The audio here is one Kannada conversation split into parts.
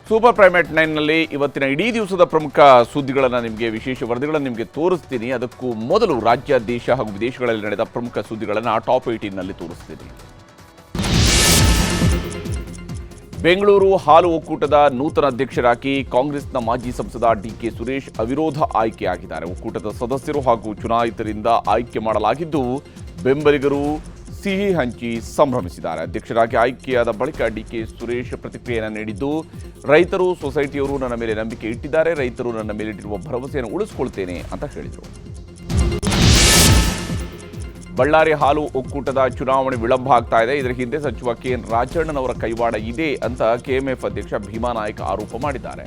ಸೂಪರ್ ಪ್ರೈಮೇಟ್ 9ನಲ್ಲಿ ಇವತ್ತಿನ ಇಡೀ ದಿವಸದ ಪ್ರಮುಖ ಸುದ್ದಿಗಳನ್ನು ನಿಮಗೆ ವಿಶೇಷ ವರದಿಗಳನ್ನು ನಿಮಗೆ ತೋರಿಸ್ತೀನಿ. ಅದಕ್ಕೂ ಮೊದಲು ರಾಜ್ಯ, ದೇಶ ಹಾಗೂ ವಿದೇಶಗಳಲ್ಲಿ ನಡೆದ ಪ್ರಮುಖ ಸುದ್ದಿಗಳನ್ನು ಟಾಪ್ 18ನಲ್ಲಿ ತೋರಿಸ್ತೀನಿ. ಬೆಂಗಳೂರು ಹಾಲು ಒಕ್ಕೂಟದ ನೂತನ ಅಧ್ಯಕ್ಷರಾಗಿ ಕಾಂಗ್ರೆಸ್ನ ಮಾಜಿ ಸಂಸದ ಡಿಕೆ ಸುರೇಶ್ ಅವಿರೋಧ ಆಯ್ಕೆಯಾಗಿದ್ದಾರೆ. ಒಕ್ಕೂಟದ ಸದಸ್ಯರು ಹಾಗೂ ಚುನಾಯಿತರಿಂದ ಆಯ್ಕೆ ಮಾಡಲಾಗಿದ್ದು, ಬೆಂಬಲಿಗರು ಸಿಹಿ ಹಂಚಿ ಸಂಭ್ರಮಿಸಿದ್ದಾರೆ. ಅಧ್ಯಕ್ಷರಾಗಿ ಆಯ್ಕೆಯಾದ ಬಳಿಕ ಡಿಕೆ ಸುರೇಶ್ ಪ್ರತಿಕ್ರಿಯೆಯನ್ನು ನೀಡಿದ್ದು, ರೈತರು, ಸೊಸೈಟಿಯವರು ನನ್ನ ಮೇಲೆ ನಂಬಿಕೆ ಇಟ್ಟಿದ್ದಾರೆ, ರೈತರು ನನ್ನ ಮೇಲಿಟ್ಟಿರುವ ಭರವಸೆಯನ್ನು ಉಳಿಸಿಕೊಳ್ತೇನೆ ಅಂತ ಹೇಳಿದರು. ಬಳ್ಳಾರಿ ಹಾಲು ಒಕ್ಕೂಟದ ಚುನಾವಣೆ ವಿಳಂಬ ಆಗ್ತಾ ಇದೆ. ಇದರ ಹಿಂದೆ ಸಚಿವ ಕೆಎನ್ ರಾಜಣ್ಣನವರ ಕೈವಾಡ ಇದೆ ಅಂತ ಕೆಎಂಎಫ್ ಅಧ್ಯಕ್ಷ ಭೀಮಾನಾಯ್ಕ ಆರೋಪ ಮಾಡಿದ್ದಾರೆ.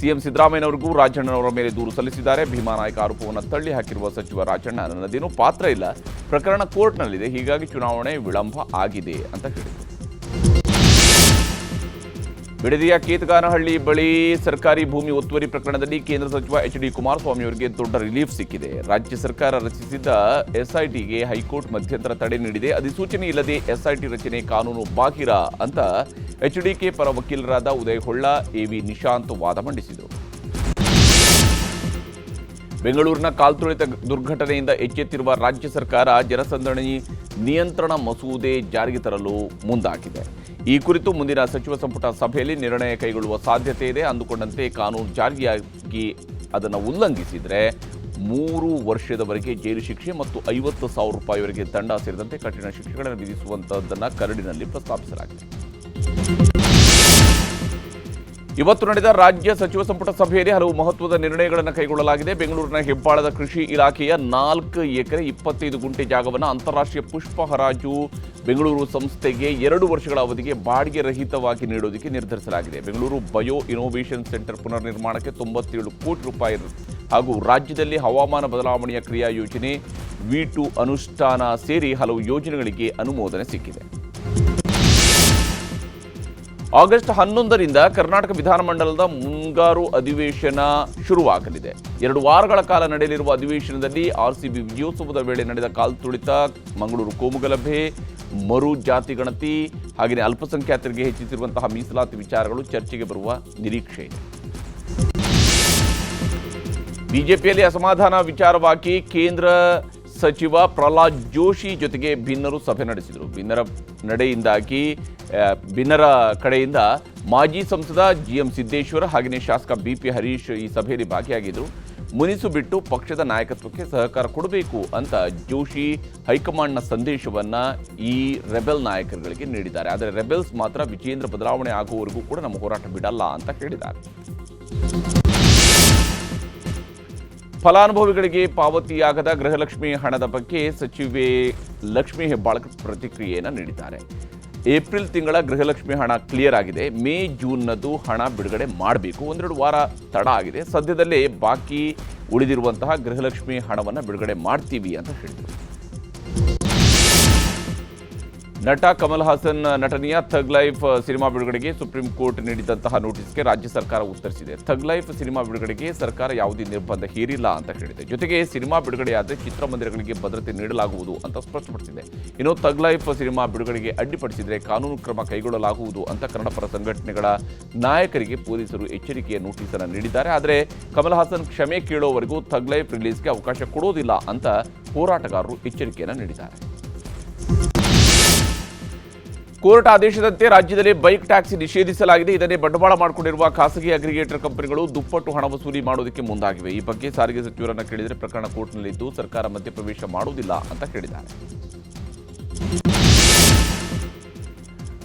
ಸಿಎಂ ಸಿದ್ದರಾಮಯ್ಯನವರಿಗೂ ರಾಜಣ್ಣನವರ ಮೇಲೆ ದೂರು ಸಲ್ಲಿಸಿದ್ದಾರೆ. ಭೀಮಾನಾಯ್ಕ ಆರೋಪವನ್ನು ತಳ್ಳಿ ಹಾಕಿರುವ ಸಚಿವ ರಾಜಣ್ಣ, ನನ್ನದೇನೂ ಪಾತ್ರ ಇಲ್ಲ, ಪ್ರಕರಣ ಕೋರ್ಟ್ನಲ್ಲಿದೆ, ಹೀಗಾಗಿ ಚುನಾವಣೆ ವಿಳಂಬ ಆಗಿದೆ ಅಂತ ಹೇಳಿದರು. ಬಿಡದಿಯ ಕೇತಗಾನಹಳ್ಳಿ ಬಳಿ ಸರ್ಕಾರಿ ಭೂಮಿ ಒತ್ತುವರಿ ಪ್ರಕರಣದಲ್ಲಿ ಕೇಂದ್ರ ಸಚಿವ ಎಚ್.ಡಿ. ಕುಮಾರಸ್ವಾಮಿ ಅವರಿಗೆ ದೊಡ್ಡ ರಿಲೀಫ್ ಸಿಕ್ಕಿದೆ. ರಾಜ್ಯ ಸರ್ಕಾರ ರಚಿಸಿದ್ದ ಎಸ್ಐಟಿಗೆ ಹೈಕೋರ್ಟ್ ಮಧ್ಯಂತರ ತಡೆ ನೀಡಿದೆ. ಅಧಿಸೂಚನೆ ಇಲ್ಲದೆ ಎಸ್ಐಟಿ ರಚನೆ ಕಾನೂನು ಬಾಹಿರ ಅಂತ ಎಚ್ಡಿಕೆ ಪರ ವಕೀಲರಾದ ಉದಯ್ ಹೊಳ್ಳ, ಎವಿ ನಿಶಾಂತ್ ವಾದ ಮಂಡಿಸಿದರು. ಬೆಂಗಳೂರಿನ ಕಾಲ್ತುಳಿತ ದುರ್ಘಟನೆಯಿಂದ ಎಚ್ಚೆತ್ತಿರುವ ರಾಜ್ಯ ಸರ್ಕಾರ ಜನಸಂದಣಿ ನಿಯಂತ್ರಣ ಮಸೂದೆ ಜಾರಿಗೆ ತರಲು ಮುಂದಾಗಿದೆ. ಈ ಕುರಿತು ಮುಂದಿನ ಸಚಿವ ಸಂಪುಟ ಸಭೆಯಲ್ಲಿ ನಿರ್ಣಯ ಕೈಗೊಳ್ಳುವ ಸಾಧ್ಯತೆ ಇದೆ. ಅಂದುಕೊಂಡಂತೆ ಕಾನೂನು ಜಾರಿಯಾಗಿ ಅದನ್ನು ಉಲ್ಲಂಘಿಸಿದರೆ 3 ವರ್ಷದವರೆಗೆ ಜೈಲು ಶಿಕ್ಷೆ ಮತ್ತು 50,000 ರೂಪಾಯಿವರೆಗೆ ದಂಡ ಸೇರಿದಂತೆ ಕಠಿಣ ಶಿಕ್ಷೆಗಳನ್ನು ವಿಧಿಸುವಂತಹದ್ದನ್ನು ಕರಡಿನಲ್ಲಿ ಪ್ರಸ್ತಾಪಿಸಲಾಗಿದೆ. ಇವತ್ತು ನಡೆದ ರಾಜ್ಯ ಸಚಿವ ಸಂಪುಟ ಸಭೆಯಲ್ಲಿ ಹಲವು ಮಹತ್ವದ ನಿರ್ಣಯಗಳನ್ನು ಕೈಗೊಳ್ಳಲಾಗಿದೆ. ಬೆಂಗಳೂರಿನ ಹೆಬ್ಬಾಳದ ಕೃಷಿ ಇಲಾಖೆಯ 4 ಎಕರೆ 25 ಗುಂಟೆ ಜಾಗವನ್ನು ಅಂತಾರಾಷ್ಟ್ರೀಯ ಪುಷ್ಪ ಹರಾಜು ಬೆಂಗಳೂರು ಸಂಸ್ಥೆಗೆ 2 ವರ್ಷಗಳ ಅವಧಿಗೆ ಬಾಡಿಗೆ ರಹಿತವಾಗಿ ನೀಡೋದಕ್ಕೆ ನಿರ್ಧರಿಸಲಾಗಿದೆ. ಬೆಂಗಳೂರು ಬಯೋ ಇನೋವೇಷನ್ ಸೆಂಟರ್ ಪುನರ್ ನಿರ್ಮಾಣಕ್ಕೆ 97 ಕೋಟಿ ರೂಪಾಯಿ ಹಾಗೂ ರಾಜ್ಯದಲ್ಲಿ ಹವಾಮಾನ ಬದಲಾವಣೆಯ ಕ್ರಿಯಾ ಯೋಜನೆ V2 ಅನುಷ್ಠಾನ ಸೇರಿ ಹಲವು ಯೋಜನೆಗಳಿಗೆ ಅನುಮೋದನೆ ಸಿಕ್ಕಿದೆ. ಆಗಸ್ಟ್ 11ರಿಂದ ಕರ್ನಾಟಕ ವಿಧಾನಮಂಡಲದ ಮುಂಗಾರು ಅಧಿವೇಶನ ಶುರುವಾಗಲಿದೆ. 2 ವಾರಗಳ ಕಾಲ ನಡೆಯಲಿರುವ ಅಧಿವೇಶನದಲ್ಲಿ ಆರ್ಸಿಬಿ ವಿಜಯೋತ್ಸವದ ವೇಳೆ ನಡೆದ ಕಾಲ್ತುಳಿತ, ಮಂಗಳೂರು ಕೋಮುಗಲಭೆ, ಮರು ಜಾತಿ ಗಣತಿ ಹಾಗೆಯೇ ಅಲ್ಪಸಂಖ್ಯಾತರಿಗೆ ಹೆಚ್ಚಿಸಿರುವಂತಹ ಮೀಸಲಾತಿ ವಿಚಾರಗಳು ಚರ್ಚೆಗೆ ಬರುವ ನಿರೀಕ್ಷೆ ಇದೆ. ಬಿಜೆಪಿಯಲ್ಲಿ ಅಸಮಾಧಾನ ವಿಚಾರವಾಗಿ ಕೇಂದ್ರ ಸಚಿವ ಪ್ರಹ್ಲಾದ್ ಜೋಶಿ ಜೊತೆಗೆ ಭಿನ್ನರು ಸಭೆ ನಡೆಸಿದರು. ಭಿನ್ನರ ಕಡೆಯಿಂದ ಮಾಜಿ ಸಂಸದ ಜಿಎಂ ಸಿದ್ದೇಶ್ವರ ಹಾಗೆಯೇ ಶಾಸಕ ಬಿಪಿ ಹರೀಶ್ ಈ ಸಭೆಯಲ್ಲಿ ಭಾಗಿಯಾಗಿದ್ದರು. ಮುನಿಸು ಬಿಟ್ಟು ಪಕ್ಷದ ನಾಯಕತ್ವಕ್ಕೆ ಸಹಕಾರ ಕೊಡಬೇಕು ಅಂತ ಜೋಶಿ ಹೈಕಮಾಂಡ್ನ ಸಂದೇಶವನ್ನು ಈ ರೆಬೆಲ್ ನಾಯಕರುಗಳಿಗೆ ನೀಡಿದ್ದಾರೆ. ಆದರೆ ರೆಬೆಲ್ಸ್ ಮಾತ್ರ ವಿಜೇಂದ್ರ ಬದಲಾವಣೆ ಆಗುವವರೆಗೂ ಕೂಡ ನಮ್ಮ ಹೋರಾಟ ಬಿಡಲ್ಲ ಅಂತ ಹೇಳಿದ್ದಾರೆ. ಫಲಾನುಭವಿಗಳಿಗೆ ಪಾವತಿಯಾಗದ ಗೃಹಲಕ್ಷ್ಮಿ ಹಣದ ಬಗ್ಗೆ ಸಚಿವೆ ಲಕ್ಷ್ಮೀ ಹೆಬ್ಬಾಳ್ಕರ್ ಪ್ರತಿಕ್ರಿಯೆಯನ್ನು ನೀಡಿದ್ದಾರೆ. ಏಪ್ರಿಲ್ ತಿಂಗಳ ಗೃಹಲಕ್ಷ್ಮಿ ಹಣ ಕ್ಲಿಯರ್ ಆಗಿದೆ. ಮೇ, ಜೂನ್ನದು ಹಣ ಬಿಡುಗಡೆ ಮಾಡಬೇಕು. 1-2 ವಾರ ತಡ ಆಗಿದೆ. ಸದ್ಯದಲ್ಲೇ ಬಾಕಿ ಉಳಿದಿರುವಂತಹ ಗೃಹಲಕ್ಷ್ಮಿ ಹಣವನ್ನು ಬಿಡುಗಡೆ ಮಾಡ್ತೀವಿ ಅಂತ ಹೇಳಿದರು. ನಟ ಕಮಲ್ ಹಾಸನ್ ನಟನೆಯ ಥಗ್ ಲೈಫ್ ಸಿನಿಮಾ ಬಿಡುಗಡೆಗೆ ಸುಪ್ರೀಂ ಕೋರ್ಟ್ ನೀಡಿದಂತಹ ನೋಟಿಸ್ಗೆ ರಾಜ್ಯ ಸರ್ಕಾರ ಉತ್ತರಿಸಿದೆ. ಥಗ್ ಲೈಫ್ ಸಿನಿಮಾ ಬಿಡುಗಡೆಗೆ ಸರ್ಕಾರ ಯಾವುದೇ ನಿರ್ಬಂಧ ಹೇರಿಲ್ಲ ಅಂತ ಹೇಳಿದೆ. ಜೊತೆಗೆ ಸಿನಿಮಾ ಬಿಡುಗಡೆಯಾದರೆ ಚಿತ್ರಮಂದಿರಗಳಿಗೆ ಭದ್ರತೆ ನೀಡಲಾಗುವುದು ಅಂತ ಸ್ಪಷ್ಟಪಡಿಸಿದೆ. ಇನ್ನು ಥಗ್ ಲೈಫ್ ಸಿನಿಮಾ ಬಿಡುಗಡೆಗೆ ಅಡ್ಡಿಪಡಿಸಿದರೆ ಕಾನೂನು ಕ್ರಮ ಕೈಗೊಳ್ಳಲಾಗುವುದು ಅಂತ ಕನ್ನಡ ಪರ ಸಂಘಟನೆಗಳ ನಾಯಕರಿಗೆ ಪೊಲೀಸರು ಎಚ್ಚರಿಕೆಯ ನೋಟಿಸ್ ಅನ್ನು ನೀಡಿದ್ದಾರೆ. ಆದರೆ ಕಮಲ್ ಹಾಸನ್ ಕ್ಷಮೆ ಕೇಳೋವರೆಗೂ ಥಗ್ ಲೈಫ್ ರಿಲೀಸ್ಗೆ ಅವಕಾಶ ಕೊಡೋದಿಲ್ಲ ಅಂತ ಹೋರಾಟಗಾರರು ಎಚ್ಚರಿಕೆಯನ್ನು ನೀಡಿದ್ದಾರೆ. ಕೋರ್ಟ್ ಆದೇಶದಂತೆ ರಾಜ್ಯದಲ್ಲಿ ಬೈಕ್ ಟ್ಯಾಕ್ಸಿ ನಿಷೇಧಿಸಲಾಗಿದೆ. ಇದನ್ನೇ ಬಂಡವಾಳ ಮಾಡಿಕೊಂಡಿರುವ ಖಾಸಗಿ ಅಗ್ರಿಗೇಟರ್ ಕಂಪನಿಗಳು ದುಪ್ಪಟ್ಟು ಹಣ ವಸೂಲಿ ಮಾಡೋದಕ್ಕೆ ಮುಂದಾಗಿವೆ. ಈ ಬಗ್ಗೆ ಸಾರಿಗೆ ಸಚಿವರನ್ನು ಕೇಳಿದರೆ ಪ್ರಕರಣ ಕೋರ್ಟ್ನಲ್ಲಿದ್ದು ಸರ್ಕಾರ ಮಧ್ಯಪ್ರವೇಶ ಮಾಡುವುದಿಲ್ಲ ಅಂತ ಹೇಳಿದ್ದಾರೆ.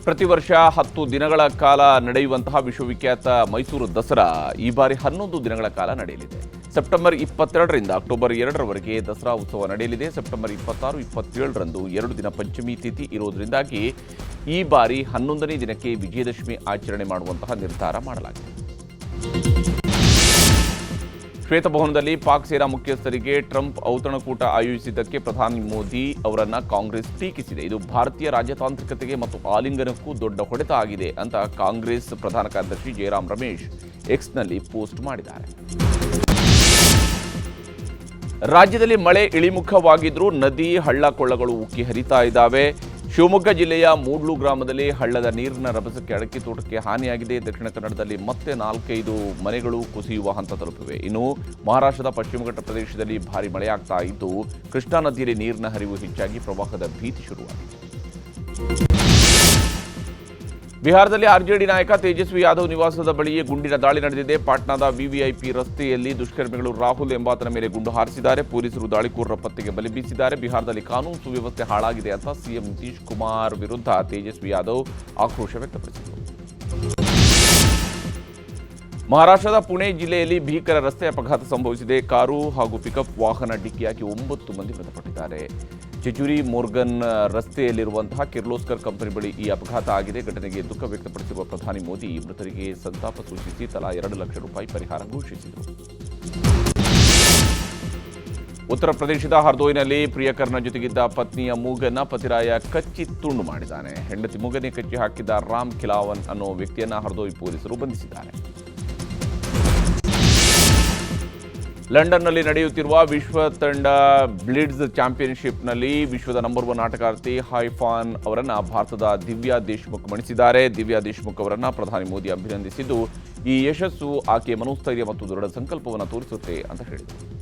ಪ್ರತಿ ವರ್ಷ 10 ದಿನಗಳ ಕಾಲ ನಡೆಯುವಂತಹ ವಿಶ್ವವಿಖ್ಯಾತ ಮೈಸೂರು ದಸರಾ ಈ ಬಾರಿ 11 ದಿನಗಳ ಕಾಲ ನಡೆಯಲಿದೆ. ಸೆಪ್ಟೆಂಬರ್ 22ರಿಂದ ಅಕ್ಟೋಬರ್ 2ರವರೆಗೆ ದಸರಾ ಉತ್ಸವ ನಡೆಯಲಿದೆ. ಸೆಪ್ಟೆಂಬರ್ 26, 27ರಂದು 2 ದಿನ ಪಂಚಮಿ ತಿಥಿ ಇರೋದ್ರಿಂದಾಗಿ ಈ ಬಾರಿ 11ನೇ ದಿನಕ್ಕೆ ವಿಜಯದಶಮಿ ಆಚರಣೆ ಮಾಡುವಂತಹ ನಿರ್ಧಾರ ಮಾಡಲಾಗಿದೆ. ಶ್ವೇತಭವನದಲ್ಲಿ ಪಾಕ್ ಸೇನಾ ಮುಖ್ಯಸ್ಥರಿಗೆ ಟ್ರಂಪ್ ಔತಣಕೂಟ ಆಯೋಜಿಸಿದ್ದಕ್ಕೆ ಪ್ರಧಾನಿ ಮೋದಿ ಅವರನ್ನ ಕಾಂಗ್ರೆಸ್ ಟೀಕಿಸಿದೆ. ಇದು ಭಾರತೀಯ ರಾಜತಾಂತ್ರಿಕತೆಗೆ ಮತ್ತು ಆಲಿಂಗನಕ್ಕೂ ದೊಡ್ಡ ಹೊಡೆತ ಆಗಿದೆ ಅಂತ ಕಾಂಗ್ರೆಸ್ ಪ್ರಧಾನ ಕಾರ್ಯದರ್ಶಿ ಜಯರಾಮ್ ರಮೇಶ್ ಎಕ್ಸ್ನಲ್ಲಿ ಪೋಸ್ಟ್ ಮಾಡಿದ್ದಾರೆ. ರಾಜ್ಯದಲ್ಲಿ ಮಳೆ ಇಳಿಮುಖವಾಗಿದ್ರೂ ನದಿ ಹಳ್ಳ ಕೊಳ್ಳಗಳು ಉಕ್ಕಿ ಹರಿತಾ ಇದ್ದಾವೆ. ಶಿವಮೊಗ್ಗ ಜಿಲ್ಲೆಯ ಮೂಡ್ಲು ಗ್ರಾಮದಲ್ಲಿ ಹಳ್ಳದ ನೀರಿನ ರಭಸಕ್ಕೆ ಅಡಕೆ ತೋಟಕ್ಕೆ ಹಾನಿಯಾಗಿದೆ. ದಕ್ಷಿಣ ಕನ್ನಡದಲ್ಲಿ ಮತ್ತೆ 4-5 ಮನೆಗಳು ಕುಸಿಯುವ ಹಂತ ತಲುಪಿವೆ. ಇನ್ನು ಮಹಾರಾಷ್ಟ್ರದ ಪಶ್ಚಿಮ ಘಟ್ಟ ಪ್ರದೇಶದಲ್ಲಿ ಭಾರೀ ಮಳೆಯಾಗ್ತಾ ಇದ್ದು ಕೃಷ್ಣಾ ನದಿಯಲ್ಲಿ ನೀರಿನ ಹರಿವು ಹೆಚ್ಚಾಗಿ ಪ್ರವಾಹದ ಭೀತಿ ಶುರುವಾಗಿದೆ. ಬಿಹಾರದಲ್ಲಿ ಆರ್ಜೆಡಿ ನಾಯಕ ತೇಜಸ್ವಿ ಯಾದವ್ ನಿವಾಸದ ಬಳಿಯೇ ಗುಂಡಿನ ದಾಳಿ ನಡೆದಿದೆ. ಪಾಟ್ನಾದ ವಿವಿಐಪಿ ರಸ್ತೆಯಲ್ಲಿ ದುಷ್ಕರ್ಮಿಗಳು ರಾಹುಲ್ ಎಂಬಾತನ ಮೇಲೆ ಗುಂಡು ಹಾರಿಸಿದ್ದಾರೆ. ಪೊಲೀಸರು ದಾಳಿಕೋರರ ಪತ್ತೆಗೆ ಬಲೆ ಬೀಸಿದ್ದಾರೆ. ಬಿಹಾರದಲ್ಲಿ ಕಾನೂನು ಸುವ್ಯವಸ್ಥೆ ಹಾಳಾಗಿದೆ ಅಂತ ಸಿಎಂ ನಿತೀಶ್ ಕುಮಾರ್ ವಿರುದ್ಧ ತೇಜಸ್ವಿ ಯಾದವ್ ಆಕ್ರೋಶ ವ್ಯಕ್ತಪಡಿಸಿದರು. ಮಹಾರಾಷ್ಟ್ರದ ಪುಣೆ ಜಿಲ್ಲೆಯಲ್ಲಿ ಭೀಕರ ರಸ್ತೆ ಅಪಘಾತ ಸಂಭವಿಸಿದೆ. ಕಾರು ಹಾಗೂ ಪಿಕಪ್ ವಾಹನ ಡಿಕ್ಕಿಯಾಗಿ 9 ಮಂದಿ ಮೃತಪಟ್ಟಿದ್ದಾರೆ. ಚೆಚುರಿ ಮೋರ್ಗನ್ ರಸ್ತೆಯಲ್ಲಿರುವಂತಹ ಕಿರ್ಲೋಸ್ಕರ್ ಕಂಪನಿ ಬಳಿ ಈ ಅಪಘಾತ ಆಗಿದೆ. ಘಟನೆಗೆ ದುಃಖ ವ್ಯಕ್ತಪಡಿಸಿರುವ ಪ್ರಧಾನಿ ಮೋದಿ ಮೃತರಿಗೆ ಸಂತಾಪ ಸೂಚಿಸಿ ತಲಾ 2 ಲಕ್ಷ ರೂಪಾಯಿ ಪರಿಹಾರ ಘೋಷಿಸಿದರು. ಉತ್ತರ ಪ್ರದೇಶದ ಹರ್ದೋಯ್ನಲ್ಲಿ ಪ್ರಿಯಕರನ ಜೊತೆಗಿದ್ದ ಪತ್ನಿಯ ಮೂಗನ್ನ ಪತಿರಾಯ ಕಚ್ಚಿ ತುಂಡು ಮಾಡಿದ್ದಾನೆ. ಹೆಂಡತಿ ಮೂಗನ್ನೇ ಕಚ್ಚಿ ಹಾಕಿದ್ದ ರಾಮ್ ಖಿಲಾವನ್ ಅನ್ನೋ ವ್ಯಕ್ತಿಯನ್ನ ಹರ್ದೋಯ್ ಪೊಲೀಸರು ಬಂಧಿಸಿದ್ದಾರೆ. ಲಂಡನ್ನಲ್ಲಿ ನಡೆಯುತ್ತಿರುವ ವಿಶ್ವ ತಂಡ ಬ್ಲಿಡ್ಸ್ ಚಾಂಪಿಯನ್ಶಿಪ್ನಲ್ಲಿ ವಿಶ್ವದ ನಂಬರ್ 1 ಆಟಗಾರ್ತಿ ಹೈಫಾನ್ ಅವರನ್ನು ಭಾರತದ ದಿವ್ಯಾ ದೇಶ್ಮುಖ್ ಮಣಿಸಿದ್ದಾರೆ. ದಿವ್ಯಾ ದೇಶ್ಮುಖ್ ಅವರನ್ನು ಪ್ರಧಾನಿ ಮೋದಿ ಅಭಿನಂದಿಸಿದ್ದು ಈ ಯಶಸ್ಸು ಆಕೆಯ ಮನೋಸ್ಥೈರ್ಯ ಮತ್ತು ದೃಢ ಸಂಕಲ್ಪವನ್ನು ತೋರಿಸುತ್ತೆ ಅಂತ ಹೇಳಿದರು.